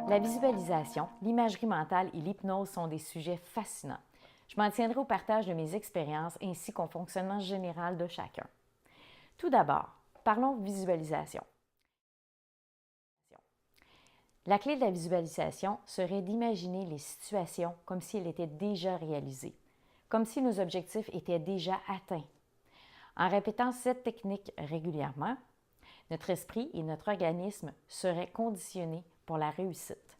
La visualisation, l'imagerie mentale et l'hypnose sont des sujets fascinants. Je m'en tiendrai au partage de mes expériences ainsi qu'au fonctionnement général de chacun. Tout d'abord, parlons visualisation. La clé de la visualisation serait d'imaginer les situations comme si elles étaient déjà réalisées, comme si nos objectifs étaient déjà atteints. En répétant cette technique régulièrement, notre esprit et notre organisme seraient conditionnés pour la réussite.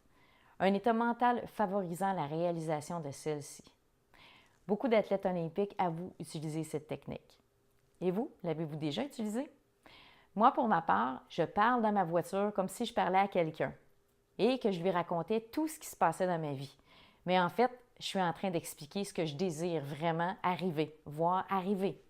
Un état mental favorisant la réalisation de celle-ci. Beaucoup d'athlètes olympiques avouent utiliser cette technique. Et vous, l'avez-vous déjà utilisée? Moi, pour ma part, je parle dans ma voiture comme si je parlais à quelqu'un et que je lui racontais tout ce qui se passait dans ma vie. Mais en fait, je suis en train d'expliquer ce que je désire vraiment arriver, voire arriver.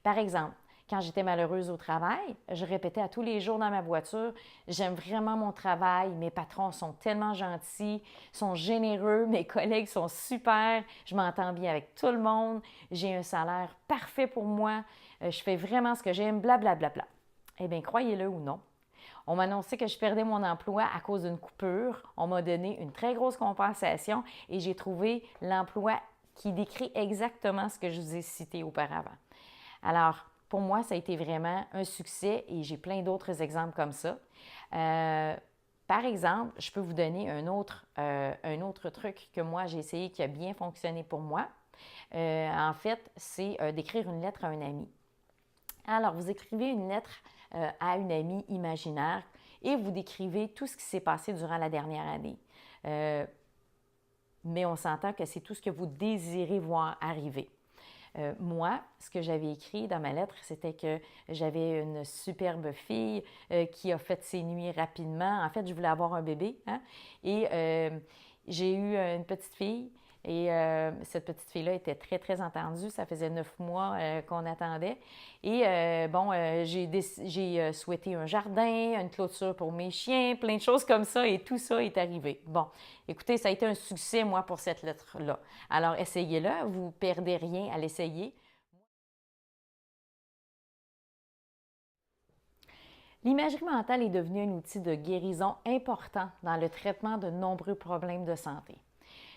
Par exemple, quand j'étais malheureuse au travail, je répétais à tous les jours dans ma voiture, j'aime vraiment mon travail, mes patrons sont tellement gentils, sont généreux, mes collègues sont super, je m'entends bien avec tout le monde, j'ai un salaire parfait pour moi, je fais vraiment ce que j'aime, blablabla. Eh bien, croyez-le ou non, on m'a annoncé que je perdais mon emploi à cause d'une coupure. On m'a donné une très grosse compensation et j'ai trouvé l'emploi qui décrit exactement ce que je vous ai cité auparavant. Alors, pour moi, ça a été vraiment un succès et j'ai plein d'autres exemples comme ça. Par exemple, je peux vous donner un autre truc que moi, j'ai essayé qui a bien fonctionné pour moi. En fait, c'est d'écrire une lettre à un ami. Alors, vous écrivez une lettre à une amie imaginaire et vous décrivez tout ce qui s'est passé durant la dernière année. Mais on s'entend que c'est tout ce que vous désirez voir arriver. Moi, ce que j'avais écrit dans ma lettre, c'était que j'avais une superbe fille qui a fait ses nuits rapidement. En fait, je voulais avoir un bébé. Hein? Et j'ai eu une petite fille. Et cette petite fille-là était très, très entendue. Ça faisait 9 mois qu'on attendait. Et j'ai souhaité un jardin, une clôture pour mes chiens, plein de choses comme ça. Et tout ça est arrivé. Bon, écoutez, ça a été un succès, moi, pour cette lettre-là. Alors, essayez-le. Vous ne perdez rien à l'essayer. L'imagerie mentale est devenue un outil de guérison important dans le traitement de nombreux problèmes de santé.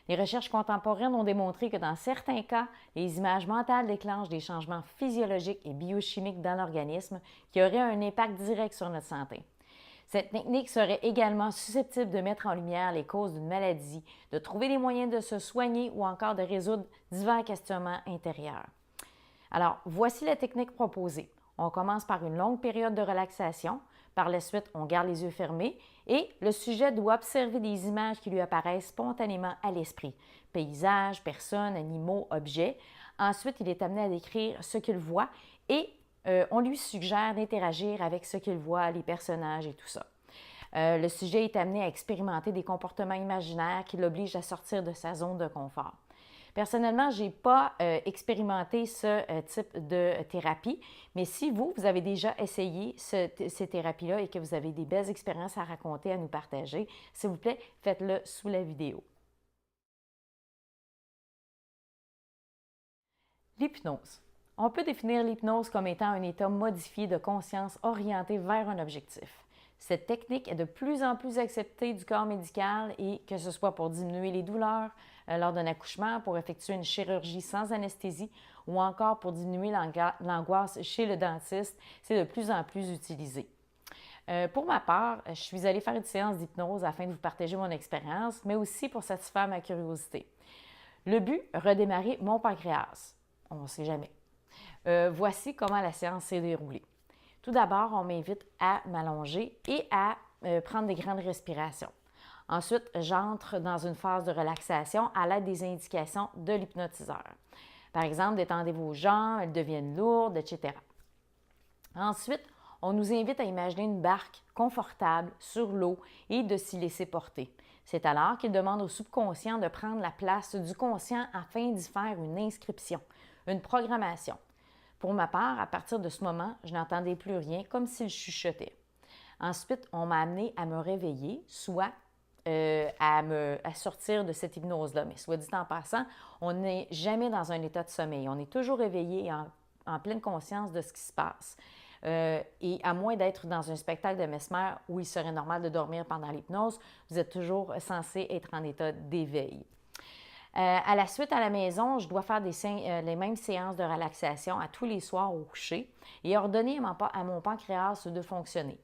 Les recherches contemporaines ont démontré que dans certains cas, les images mentales déclenchent des changements physiologiques et biochimiques dans l'organisme qui auraient un impact direct sur notre santé. Cette technique serait également susceptible de mettre en lumière les causes d'une maladie, de trouver des moyens de se soigner ou encore de résoudre divers questionnements intérieurs. Alors, voici la technique proposée. On commence par une longue période de relaxation. Par la suite, on garde les yeux fermés et le sujet doit observer des images qui lui apparaissent spontanément à l'esprit. Paysages, personnes, animaux, objets. Ensuite, il est amené à décrire ce qu'il voit et on lui suggère d'interagir avec ce qu'il voit, les personnages et tout ça. Le sujet est amené à expérimenter des comportements imaginaires qui l'obligent à sortir de sa zone de confort. Personnellement, je n'ai pas expérimenté ce type de thérapie, mais si vous avez déjà essayé ces thérapies-là et que vous avez des belles expériences à raconter, à nous partager, s'il vous plaît, faites-le sous la vidéo. L'hypnose. On peut définir l'hypnose comme étant un état modifié de conscience orienté vers un objectif. Cette technique est de plus en plus acceptée du corps médical et que ce soit pour diminuer les douleurs lors d'un accouchement, pour effectuer une chirurgie sans anesthésie ou encore pour diminuer l'angoisse chez le dentiste, c'est de plus en plus utilisé. Pour ma part, je suis allée faire une séance d'hypnose afin de vous partager mon expérience, mais aussi pour satisfaire ma curiosité. Le but, redémarrer mon pancréas. On ne sait jamais. Voici comment la séance s'est déroulée. Tout d'abord, on m'invite à m'allonger et à prendre des grandes respirations. Ensuite, j'entre dans une phase de relaxation à l'aide des indications de l'hypnotiseur. Par exemple, détendez vos jambes, elles deviennent lourdes, etc. Ensuite, on nous invite à imaginer une barque confortable sur l'eau et de s'y laisser porter. C'est alors qu'il demande au subconscient de prendre la place du conscient afin d'y faire une inscription, une programmation. Pour ma part, à partir de ce moment, je n'entendais plus rien, comme s'il chuchotait. Ensuite, on m'a amené à me réveiller, soit à sortir de cette hypnose-là. Mais soit dit en passant, on n'est jamais dans un état de sommeil. On est toujours éveillé et en pleine conscience de ce qui se passe. et à moins d'être dans un spectacle de Mesmer où il serait normal de dormir pendant l'hypnose, vous êtes toujours censé être en état d'éveil. À la suite, à la maison, je dois faire les mêmes séances de relaxation à tous les soirs au coucher et ordonner à mon pancréas de fonctionner,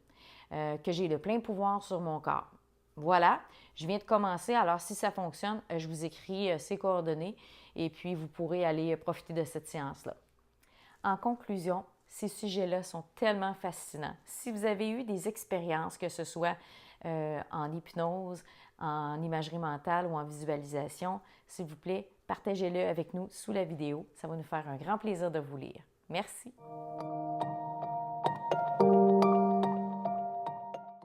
que j'ai le plein pouvoir sur mon corps. Voilà, je viens de commencer, alors si ça fonctionne, je vous écris ces coordonnées et puis vous pourrez aller profiter de cette séance-là. En conclusion, ces sujets-là sont tellement fascinants. Si vous avez eu des expériences, que ce soit en hypnose, en imagerie mentale ou en visualisation, s'il vous plaît, partagez-le avec nous sous la vidéo. Ça va nous faire un grand plaisir de vous lire. Merci.